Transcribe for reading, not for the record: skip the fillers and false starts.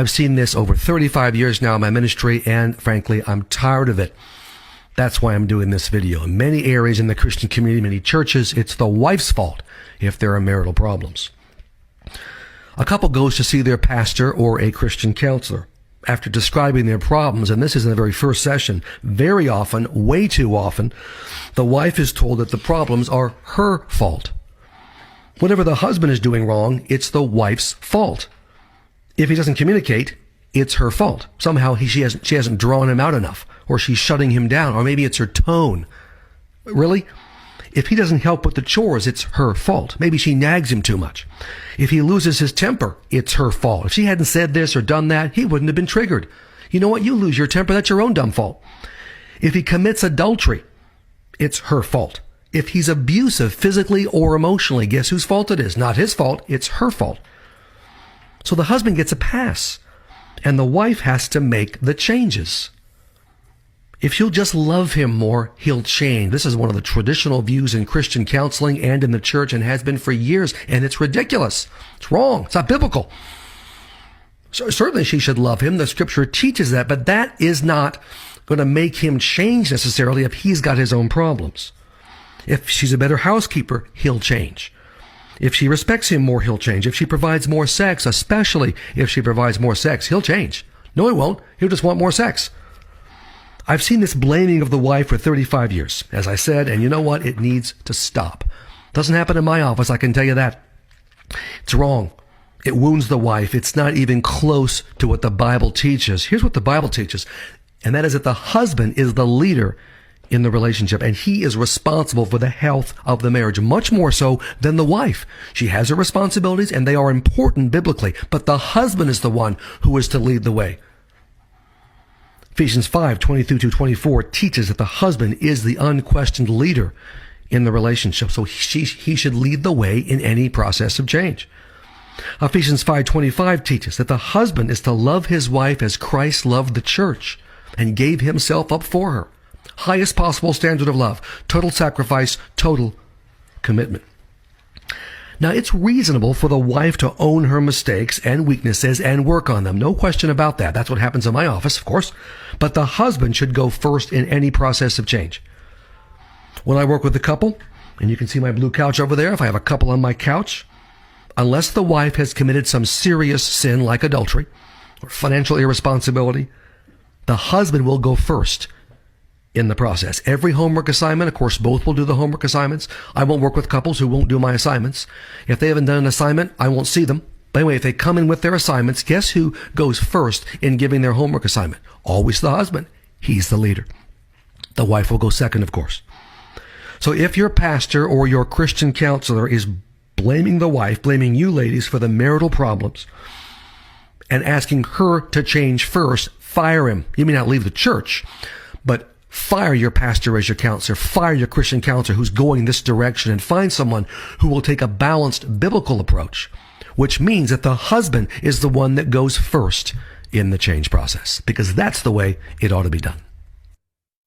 I've seen this over 35 years now in my ministry, and frankly, I'm tired of it. That's why I'm doing this video. In many areas in the Christian community, many churches, it's the wife's fault if there are marital problems. A couple goes to see their pastor or a Christian counselor. After describing their problems, and this is in the very first session, very often, way too often, the wife is told that the problems are her fault. Whatever the husband is doing wrong, it's the wife's fault. If he doesn't communicate, it's her fault. Somehow she hasn't drawn him out enough, or she's shutting him down, or maybe it's her tone. Really? If he doesn't help with the chores, it's her fault. Maybe she nags him too much. If he loses his temper, it's her fault. If she hadn't said this or done that, he wouldn't have been triggered. You know what? You lose your temper, that's your own dumb fault. If he commits adultery, it's her fault. If he's abusive physically or emotionally, guess whose fault it is? Not his fault, it's her fault. So the husband gets a pass, and the wife has to make the changes. If she'll just love him more, he'll change. This is one of the traditional views in Christian counseling and in the church, and has been for years, and it's ridiculous. It's wrong. It's not biblical. So certainly she should love him. The scripture teaches that, but that is not going to make him change necessarily if he's got his own problems. If she's a better housekeeper, he'll change. If she respects him more, he'll change. If she provides more sex, especially if she provides more sex, he'll change. No, he won't. He'll just want more sex. I've seen this blaming of the wife for 35 years, as I said, and you know what? It needs to stop. Doesn't happen in my office, I can tell you that. It's wrong. It wounds the wife. It's not even close to what the Bible teaches. Here's what the Bible teaches, and that is that the husband is the leader in the relationship, and he is responsible for the health of the marriage, much more so than the wife. She has her responsibilities, and they are important biblically, but the husband is the one who is to lead the way. Ephesians 5:22-24 teaches that the husband is the unquestioned leader in the relationship, so he should lead the way in any process of change. Ephesians 5:25 teaches that the husband is to love his wife as Christ loved the church and gave himself up for her. Highest possible standard of love, total sacrifice, total commitment. Now, it's reasonable for the wife to own her mistakes and weaknesses and work on them. No question about that. That's what happens in my office, of course. But the husband should go first in any process of change. When I work with a couple, and you can see my blue couch over there, if I have a couple on my couch, unless the wife has committed some serious sin like adultery or financial irresponsibility, the husband will go first in the process. Every homework assignment, of course, both will do the homework assignments. I won't work with couples who won't do my assignments. If they haven't done an assignment, I won't see them. But anyway, if they come in with their assignments, guess who goes first in giving their homework assignment? Always the husband. He's the leader. The wife will go second, of course. So if your pastor or your Christian counselor is blaming the wife, blaming you ladies for the marital problems, and asking her to change first, fire him. You may not leave the church, but fire your pastor as your counselor. Fire your Christian counselor who's going this direction, and find someone who will take a balanced biblical approach, which means that the husband is the one that goes first in the change process, because that's the way it ought to be done.